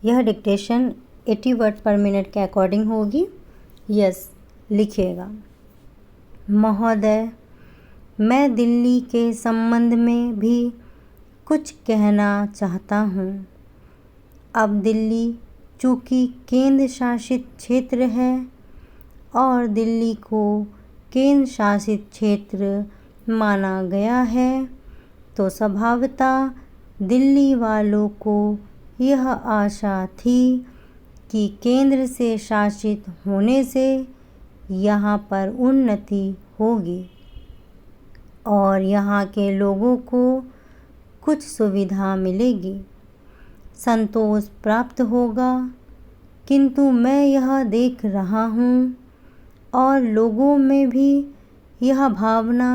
यह dictation 80 word पर minute के अकॉर्डिंग होगी। यस लिखिएगा। महोदय, मैं दिल्ली के संबंध में भी कुछ कहना चाहता हूँ। अब दिल्ली चूँकि केंद्र शासित क्षेत्र है और दिल्ली को केंद्र शासित क्षेत्र माना गया है, तो स्वभावतः दिल्ली वालों को यह आशा थी कि केंद्र से शासित होने से यहाँ पर उन्नति होगी और यहाँ के लोगों को कुछ सुविधा मिलेगी, संतोष प्राप्त होगा। किंतु मैं यह देख रहा हूँ और लोगों में भी यह भावना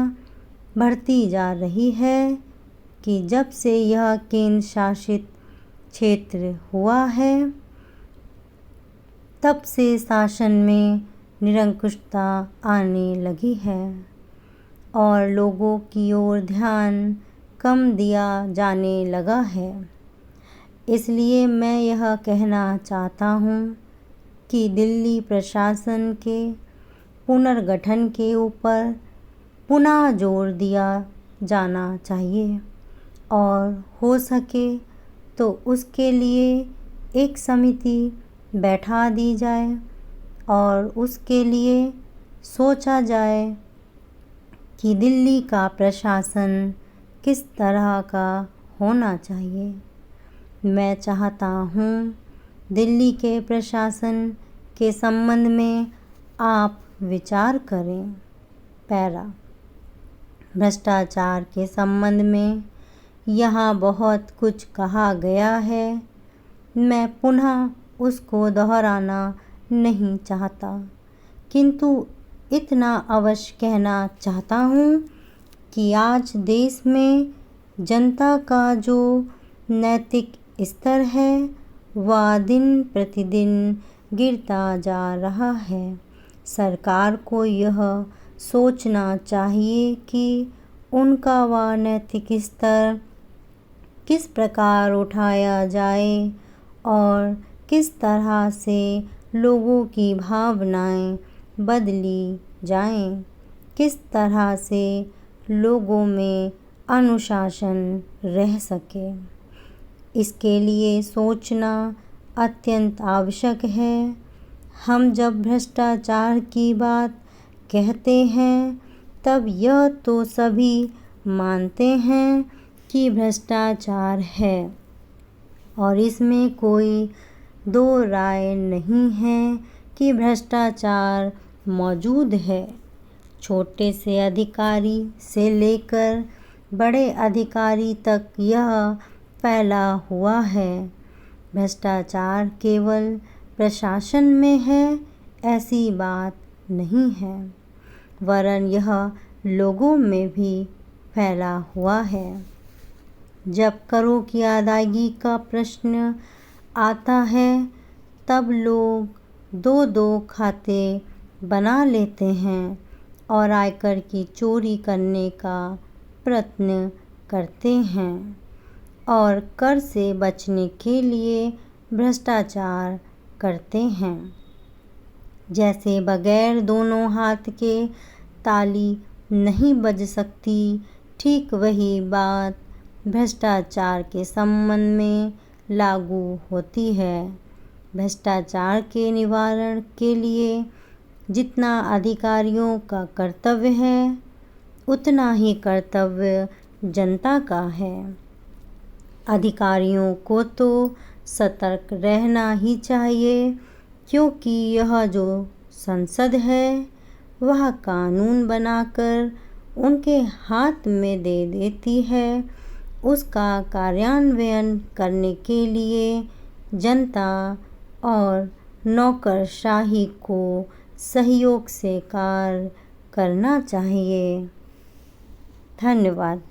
बढ़ती जा रही है कि जब से यह केंद्र शासित क्षेत्र हुआ है, तब से शासन में निरंकुशता आने लगी है और लोगों की ओर ध्यान कम दिया जाने लगा है। इसलिए मैं यह कहना चाहता हूँ कि दिल्ली प्रशासन के पुनर्गठन के ऊपर पुनः जोर दिया जाना चाहिए और हो सके तो उसके लिए एक समिति बैठा दी जाए और उसके लिए सोचा जाए कि दिल्ली का प्रशासन किस तरह का होना चाहिए। मैं चाहता हूँ दिल्ली के प्रशासन के संबंध में आप विचार करें। पैरा। भ्रष्टाचार के संबंध में यहाँ बहुत कुछ कहा गया है, मैं पुनः उसको दोहराना नहीं चाहता, किंतु इतना अवश्य कहना चाहता हूँ कि आज देश में जनता का जो नैतिक स्तर है वह दिन प्रतिदिन गिरता जा रहा है। सरकार को यह सोचना चाहिए कि उनका वह नैतिक स्तर किस प्रकार उठाया जाए और किस तरह से लोगों की भावनाएं बदली जाएं, किस तरह से लोगों में अनुशासन रह सके। इसके लिए सोचना अत्यंत आवश्यक है। हम जब भ्रष्टाचार की बात कहते हैं तब यह तो सभी मानते हैं कि भ्रष्टाचार है और इसमें कोई दो राय नहीं है कि भ्रष्टाचार मौजूद है। छोटे से अधिकारी से लेकर बड़े अधिकारी तक यह फैला हुआ है। भ्रष्टाचार केवल प्रशासन में है ऐसी बात नहीं है, वरन यह लोगों में भी फैला हुआ है। जब करों की अदायगी का प्रश्न आता है तब लोग दो दो खाते बना लेते हैं और आयकर की चोरी करने का प्रयत्न करते हैं और कर से बचने के लिए भ्रष्टाचार करते हैं। जैसे बगैर दोनों हाथ के ताली नहीं बज सकती, ठीक वही बात भ्रष्टाचार के संबंध में लागू होती है। भ्रष्टाचार के निवारण के लिए जितना अधिकारियों का कर्तव्य है, उतना ही कर्तव्य जनता का है। अधिकारियों को तो सतर्क रहना ही चाहिए, क्योंकि यह जो संसद है वह कानून बनाकर उनके हाथ में दे देती है। उसका कार्यान्वयन करने के लिए जनता और नौकरशाही को सहयोग से कार्य करना चाहिए। धन्यवाद।